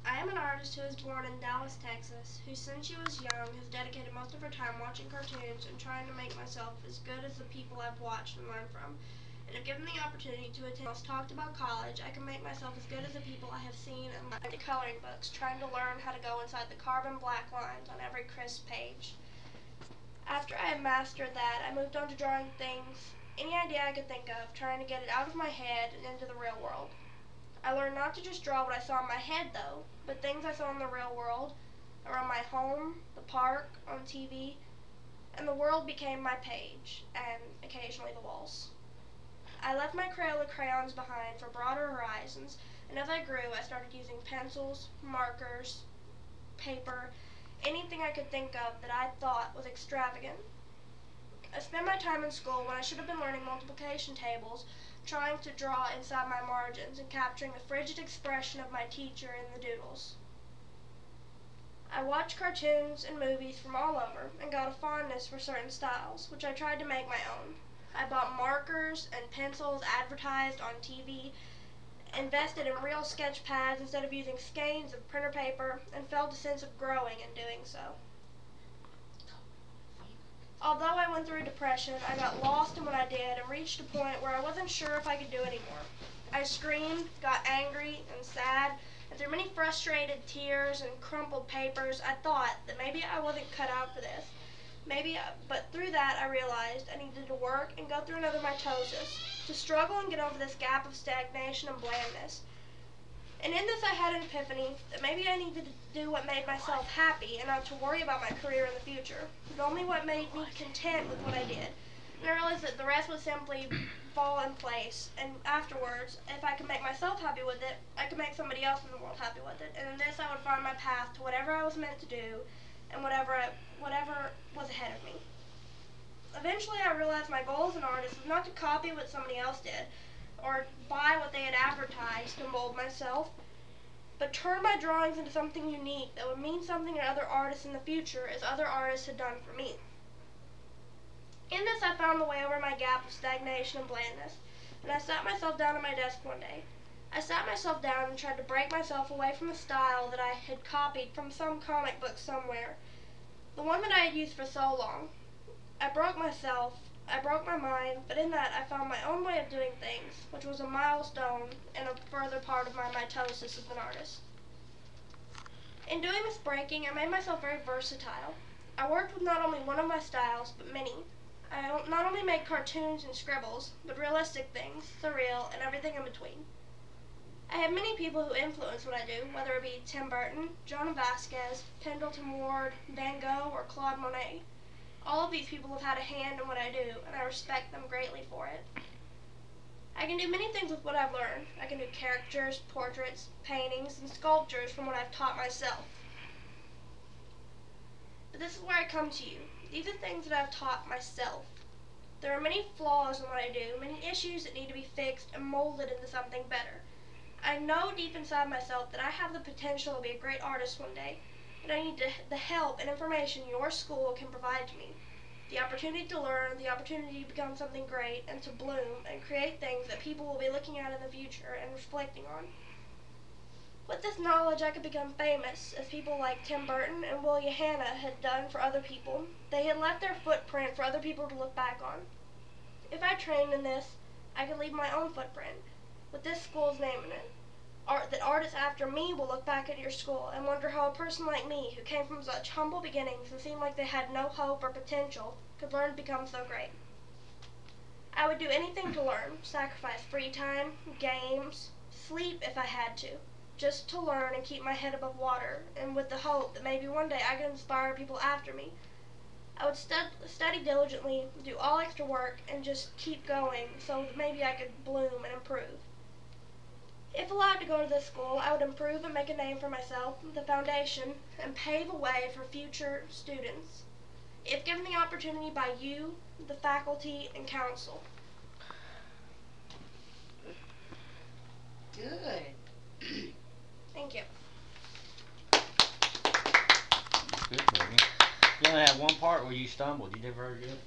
I am an artist who was born in Dallas, Texas, who since she was young has dedicated most of her time watching cartoons and trying to make myself as good as the people I've watched and learned from. And if given the opportunity to attend most talked about college, I can make myself as good as the people I have seen and learned the coloring books, trying to learn how to go inside the carbon black lines on every crisp page. After I had mastered that, I moved on to drawing things, any idea I could think of, trying to get it out of my head and into the real world. I learned not to just draw what I saw in my head, though, but things I saw in the real world, around my home, the park, on TV, and the world became my page, and occasionally the walls. I left my Crayola crayons behind for broader horizons, and as I grew, I started using pencils, markers, paper, anything I could think of that I thought was extravagant. I spent my time in school when I should have been learning multiplication tables, trying to draw inside my margins and capturing the frigid expression of my teacher in the doodles. I watched cartoons and movies from all over and got a fondness for certain styles, which I tried to make my own. I bought markers and pencils advertised on TV, invested in real sketch pads instead of using skeins of printer paper, and felt a sense of growing in doing so. Although I went through depression, I got lost in what I did and reached a point where I wasn't sure if I could do anymore. I screamed, got angry and sad, and through many frustrated tears and crumpled papers, I thought that maybe I wasn't cut out for this. But through that, I realized I needed to work and go through another mitosis, to struggle and get over this gap of stagnation and blandness. And in this I had an epiphany that maybe I needed to do what made myself happy and not to worry about my career in the future, but only what made me content with what I did. And I realized that the rest would simply fall in place, and afterwards, if I could make myself happy with it, I could make somebody else in the world happy with it. And in this I would find my path to whatever I was meant to do and whatever was ahead of me. Eventually I realized my goal as an artist was not to copy what somebody else did, or buy what they had advertised to mold myself, but turn my drawings into something unique that would mean something to other artists in the future as other artists had done for me. In this I found the way over my gap of stagnation and blandness, and I sat myself down at my desk one day. I sat myself down and tried to break myself away from the style that I had copied from some comic book somewhere, the one that I had used for so long. I broke my mind, but in that I found my own way of doing things, which was a milestone and a further part of my mitosis as an artist. In doing this breaking, I made myself very versatile. I worked with not only one of my styles, but many. I not only made cartoons and scribbles, but realistic things, surreal, and everything in between. I have many people who influence what I do, whether it be Tim Burton, John Vasquez, Pendleton Ward, Van Gogh, or Claude Monet. All of these people have had a hand in what I do, and I respect them greatly for it. I can do many things with what I've learned. I can do caricatures, portraits, paintings, and sculptures from what I've taught myself. But this is where I come to you. These are things that I've taught myself. There are many flaws in what I do, many issues that need to be fixed and molded into something better. I know deep inside myself that I have the potential to be a great artist one day, but I need the help and information your school can provide to me. The opportunity to learn, the opportunity to become something great, and to bloom and create things that people will be looking at in the future and reflecting on. With this knowledge, I could become famous, as people like Tim Burton and Will Hanna had done for other people. They had left their footprint for other people to look back on. If I trained in this, I could leave my own footprint, with this school's name in it. That artists after me will look back at your school and wonder how a person like me, who came from such humble beginnings and seemed like they had no hope or potential, could learn to become so great. I would do anything to learn, sacrifice free time, games, sleep if I had to, just to learn and keep my head above water, and with the hope that maybe one day I could inspire people after me. I would study diligently, do all extra work, and just keep going so that maybe I could bloom and improve. If allowed to go to this school, I would improve and make a name for myself, the foundation, and pave a way for future students, if given the opportunity by you, the faculty, and council. Good. Thank you. Good, Megan. You only had one part where you stumbled. You did very good.